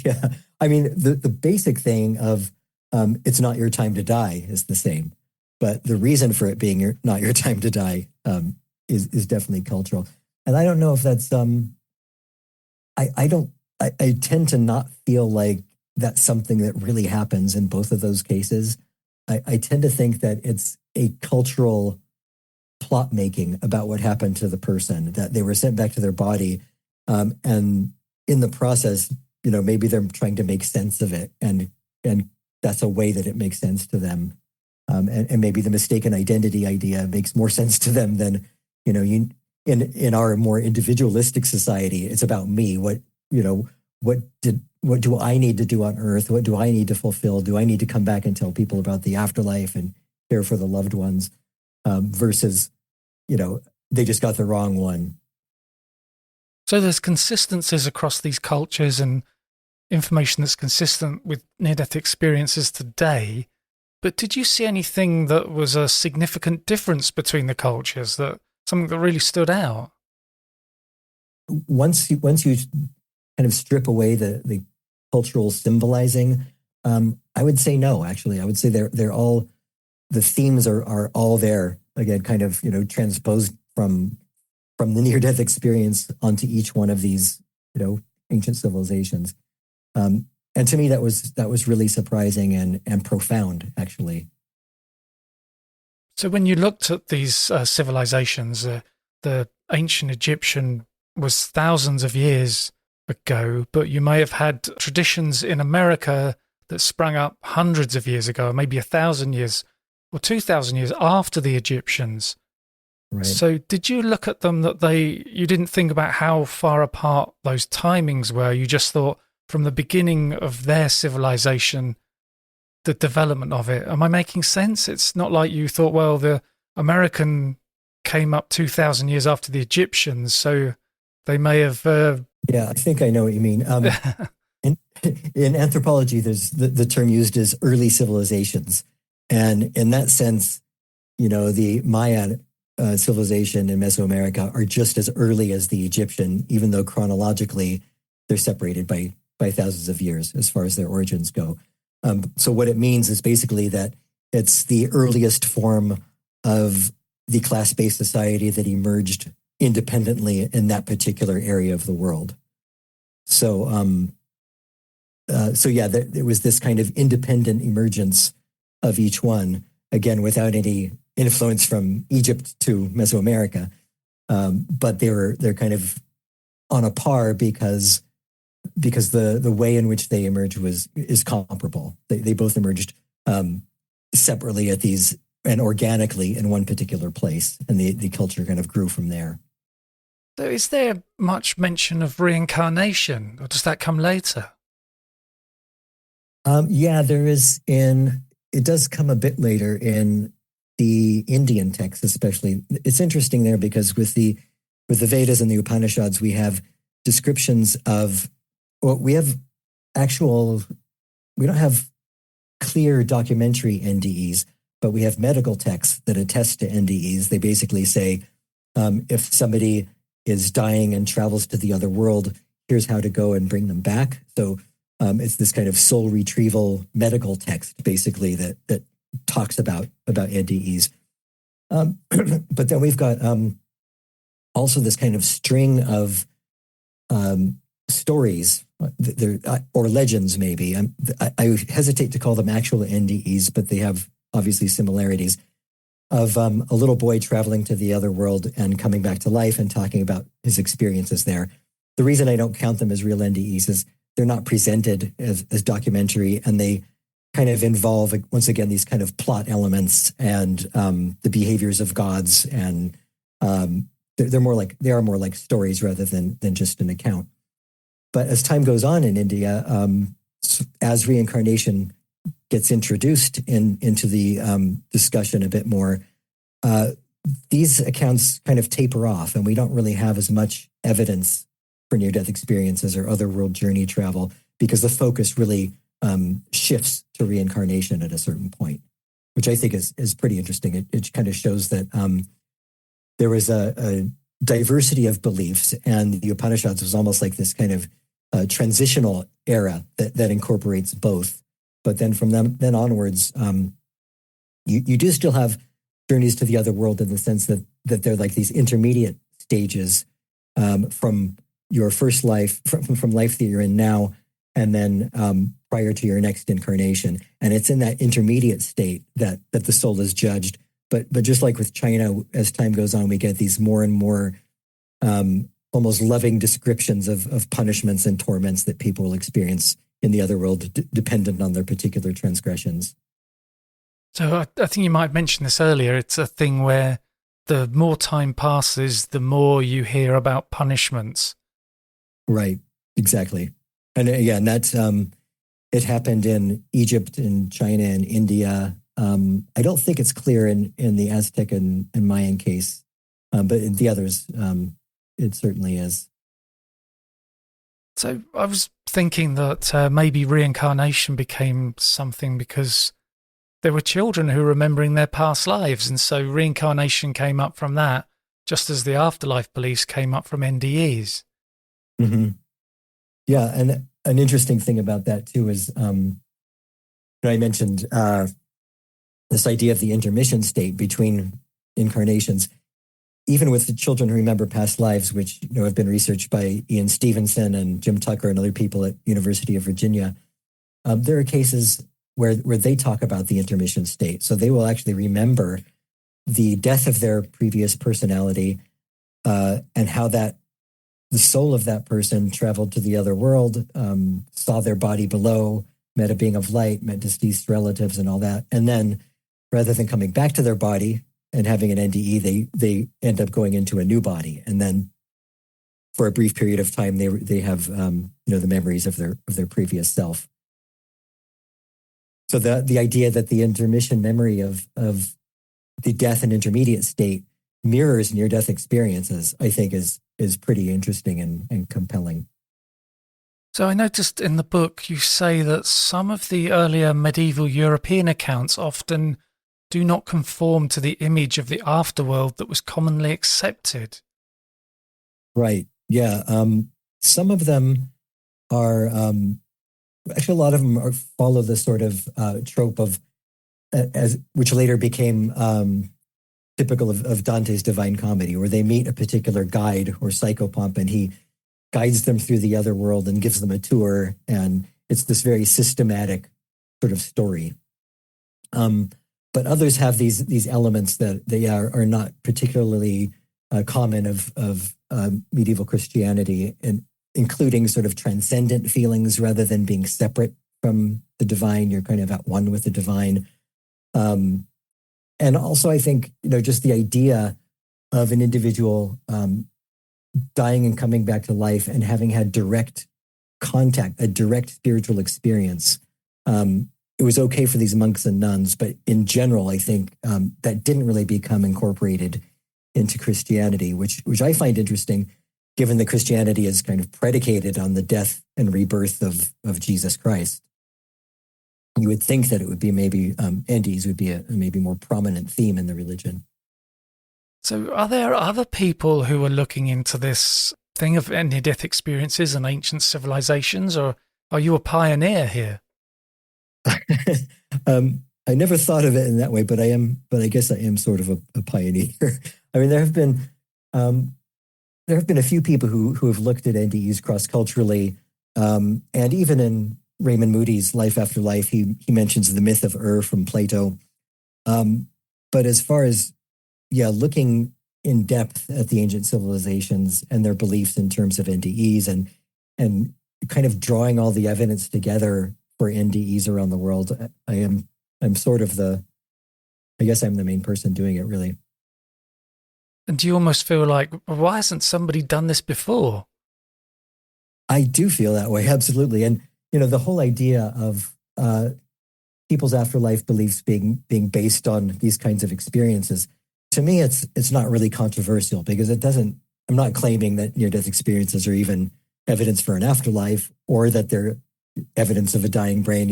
Yeah. I mean, the basic thing of it's not your time to die is the same. But the reason for it being not your time to die is definitely cultural. And I don't know if that's, I tend to not feel like that's something that really happens in both of those cases. I tend to think that it's a cultural plot making about what happened to the person, that they were sent back to their body. And in the process, maybe they're trying to make sense of it. And that's a way that it makes sense to them. And maybe the mistaken identity idea makes more sense to them than, in our more individualistic society, it's about me. What do I need to do on earth? What do I need to fulfill? Do I need to come back and tell people about the afterlife and care for the loved ones? Versus, they just got the wrong one. So there's consistencies across these cultures and information that's consistent with near-death experiences today. But did you see anything that was a significant difference between the cultures, that something that really stood out? Once you kind of strip away the cultural symbolizing, I would say no. Actually, I would say they're all, the themes are all there again, kind of transposed from the near-death experience onto each one of these ancient civilizations. And to me, that was really surprising and profound, actually. So when you looked at these civilizations, the ancient Egyptian was thousands of years ago, but you may have had traditions in America that sprang up hundreds of years ago, maybe 1,000 years or 2,000 years after the Egyptians. Right. So did you look at them that you didn't think about how far apart those timings were? You just thought from the beginning of their civilization, the development of it. Am I making sense? It's not like you thought, well, the American came up 2,000 years after the Egyptians, so they may have... Yeah, I think I know what you mean. In anthropology, there's the term used is early civilizations. And in that sense, the Maya civilization in Mesoamerica are just as early as the Egyptian, even though chronologically they're separated by thousands of years as far as their origins go. So what it means is basically that it's the earliest form of the class-based society that emerged independently in that particular area of the world. So, there was this kind of independent emergence of each one, again, without any influence from Egypt to Mesoamerica. But they're kind of on a par because the way in which they emerged is comparable. They both emerged separately at these and organically in one particular place, and the culture kind of grew from there. So is there much mention of reincarnation, or does that come later? Yeah, there is. It does come a bit later in the Indian texts, especially. It's interesting there because with the Vedas and the Upanishads, we have descriptions of. Well, we don't have clear documentary NDEs, but we have medical texts that attest to NDEs. They basically say, if somebody is dying and travels to the other world, here's how to go and bring them back. So it's this kind of soul retrieval medical text, basically, that talks about NDEs. But then we've got also this kind of string of stories or legends maybe. I hesitate to call them actual NDEs, but they have obviously similarities of a little boy traveling to the other world and coming back to life and talking about his experiences there. The reason I don't count them as real NDEs is they're not presented as documentary, and they kind of involve, once again, these kind of plot elements and the behaviors of gods, and they are more like stories rather than just an account. But as time goes on in India, as reincarnation gets introduced into the discussion a bit more, these accounts kind of taper off, and we don't really have as much evidence for near-death experiences or otherworld journey travel, because the focus really shifts to reincarnation at a certain point, which I think is pretty interesting. It kind of shows that there was a diversity of beliefs, and the Upanishads was almost like this kind of transitional era that incorporates both. But then from then onwards, you do still have journeys to the other world in the sense that they're like these intermediate stages from your first life, from life that you're in now, and then prior to your next incarnation. And it's in that intermediate state that the soul is judged. But just like with China, as time goes on, we get these more and more almost loving descriptions of punishments and torments that people will experience in the other world, dependent on their particular transgressions. So I think you might mention this earlier. It's a thing where the more time passes, the more you hear about punishments. Right, exactly. And again, that's it happened in Egypt, in China, and India. I don't think it's clear in the Aztec and Mayan case, but in the others, it certainly is. So I was thinking that maybe reincarnation became something because there were children who were remembering their past lives, and so reincarnation came up from that, just as the afterlife beliefs came up from NDEs. Mm-hmm. Yeah, and an interesting thing about that too is, I mentioned this idea of the intermission state between incarnations. Even with the children who remember past lives, which have been researched by Ian Stevenson and Jim Tucker and other people at University of Virginia, there are cases where they talk about the intermission state. So they will actually remember the death of their previous personality and how that the soul of that person traveled to the other world, saw their body below, met a being of light, met deceased relatives and all that. And then rather than coming back to their body and having an NDE, they end up going into a new body. And then for a brief period of time, they have the memories of their previous self. So the idea that the intermission memory of the death and intermediate state mirrors near-death experiences, I think is pretty interesting and compelling. So I noticed in the book you say that some of the earlier medieval European accounts often do not conform to the image of the afterworld that was commonly accepted. Right. Yeah. Some of them are actually a lot of them follow the sort of trope of which later became typical of Dante's Divine Comedy, where they meet a particular guide or psychopomp, and he guides them through the other world and gives them a tour, and it's this very systematic sort of story. But others have these elements that they are not particularly common of medieval Christianity, and including sort of transcendent feelings rather than being separate from the divine. You're kind of at one with the divine. And also, I think, just the idea of an individual dying and coming back to life and having had direct contact, a direct spiritual experience. It was okay for these monks and nuns, but in general, I think that didn't really become incorporated into Christianity, which I find interesting, given that Christianity is kind of predicated on the death and rebirth of Jesus Christ. You would think that it would be maybe NDEs would be a maybe more prominent theme in the religion. So are there other people who are looking into this thing of near-death experiences and ancient civilizations, or are you a pioneer here? I never thought of it in that way, but I guess I am sort of a pioneer. I mean, there have been a few people who have looked at NDEs cross-culturally And even in Raymond Moody's Life After Life, he mentions the myth of from Plato. But as far as, looking in depth at the ancient civilizations and their beliefs in terms of NDEs and kind of drawing all the evidence together for NDEs around the world, I'm sort of I guess I'm the main person doing it, really. And do you almost feel like, why hasn't somebody done this before? I do feel that way, absolutely. And, the whole idea of people's afterlife beliefs being based on these kinds of experiences, to me, it's not really controversial because I'm not claiming that near-death experiences are even evidence for an afterlife or that they're evidence of a dying brain.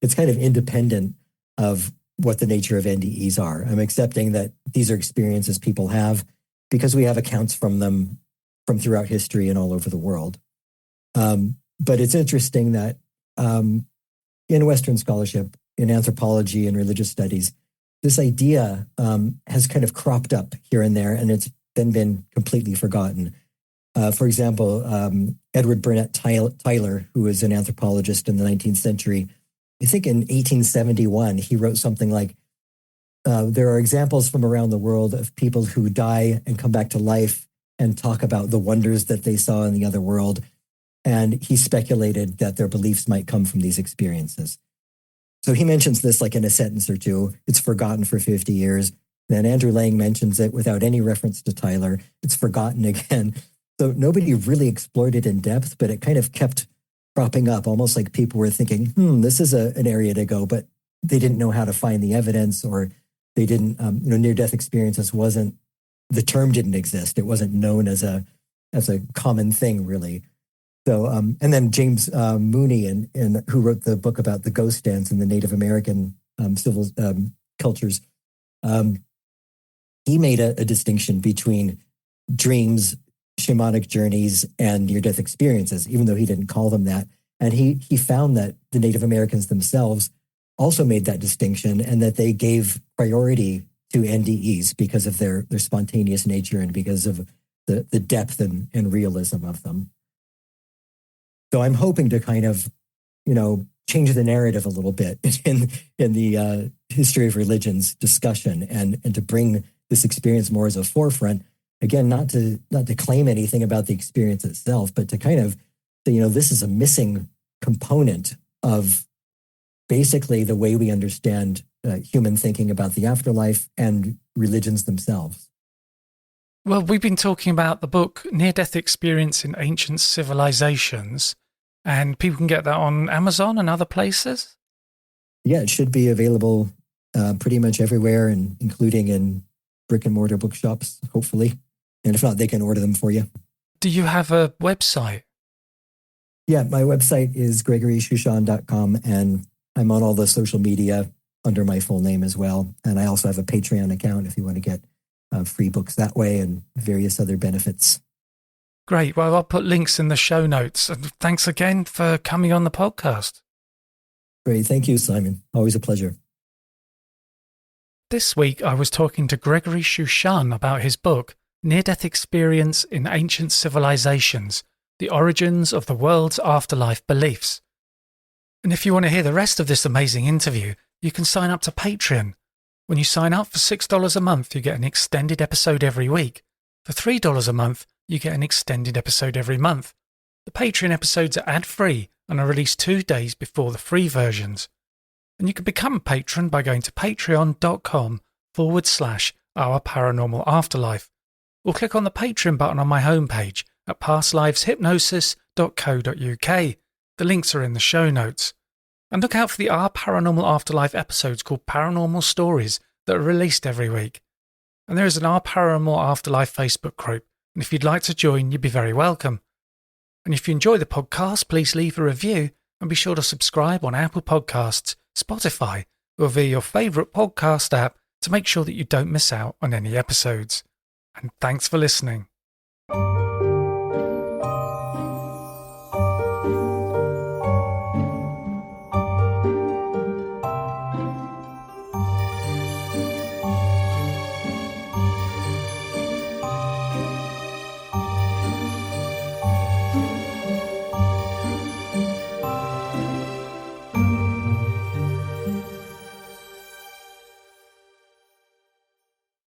It's kind of independent of what the nature of NDEs are. I'm accepting that these are experiences people have because we have accounts from them from throughout history and all over the world. But it's interesting that in Western scholarship, in anthropology and religious studies, this idea has kind of cropped up here and there, and it's then been completely forgotten. For example, Edward Burnett Tyler, who was an anthropologist in the 19th century, I think in 1871, he wrote something like, there are examples from around the world of people who die and come back to life and talk about the wonders that they saw in the other world. And he speculated that their beliefs might come from these experiences. So he mentions this like in a sentence or two. It's forgotten for 50 years. Then Andrew Lang mentions it without any reference to Tyler. It's forgotten again. So nobody really explored it in depth, but it kind of kept cropping up, almost like people were thinking, this is an area to go, but they didn't know how to find the evidence, or they didn't, near-death experiences the term didn't exist. It wasn't known as a common thing, really. So, and then James Mooney, who wrote the book about the ghost dance in the Native American civil cultures, he made a distinction between dreams, shamanic journeys, and near-death experiences, even though he didn't call them that. And he found that the Native Americans themselves also made that distinction, and that they gave priority to NDEs because of their spontaneous nature and because of the depth and realism of them. So I'm hoping to kind of, change the narrative a little bit in the history of religions discussion and to bring this experience more as a forefront. Again, not to claim anything about the experience itself, but to kind of, this is a missing component of basically the way we understand human thinking about the afterlife and religions themselves. Well, we've been talking about the book Near-Death Experience in Ancient Civilizations, and people can get that on Amazon and other places? Yeah, it should be available pretty much everywhere, and including in brick-and-mortar bookshops, hopefully. And if not, they can order them for you. Do you have a website? Yeah, my website is gregoryshushan.com, and I'm on all the social media under my full name as well. And I also have a Patreon account if you want to get free books that way and various other benefits. Great. Well, I'll put links in the show notes. And thanks again for coming on the podcast. Great. Thank you, Simon. Always a pleasure. This week, I was talking to Gregory Shushan about his book, Near-Death Experience in Ancient Civilizations, The Origins of the World's Afterlife Beliefs. And if you want to hear the rest of this amazing interview, you can sign up to Patreon. When you sign up for $6 a month, you get an extended episode every week. For $3 a month, you get an extended episode every month. The Patreon episodes are ad-free and are released 2 days before the free versions. And you can become a patron by going to patreon.com/Our Paranormal Afterlife, or click on the Patreon button on my homepage at pastliveshypnosis.co.uk. The links are in the show notes. And look out for the Our Paranormal Afterlife episodes called Paranormal Stories that are released every week. And there is an Our Paranormal Afterlife Facebook group, and if you'd like to join, you'd be very welcome. And if you enjoy the podcast, please leave a review and be sure to subscribe on Apple Podcasts, Spotify, or via your favourite podcast app to make sure that you don't miss out on any episodes. And thanks for listening.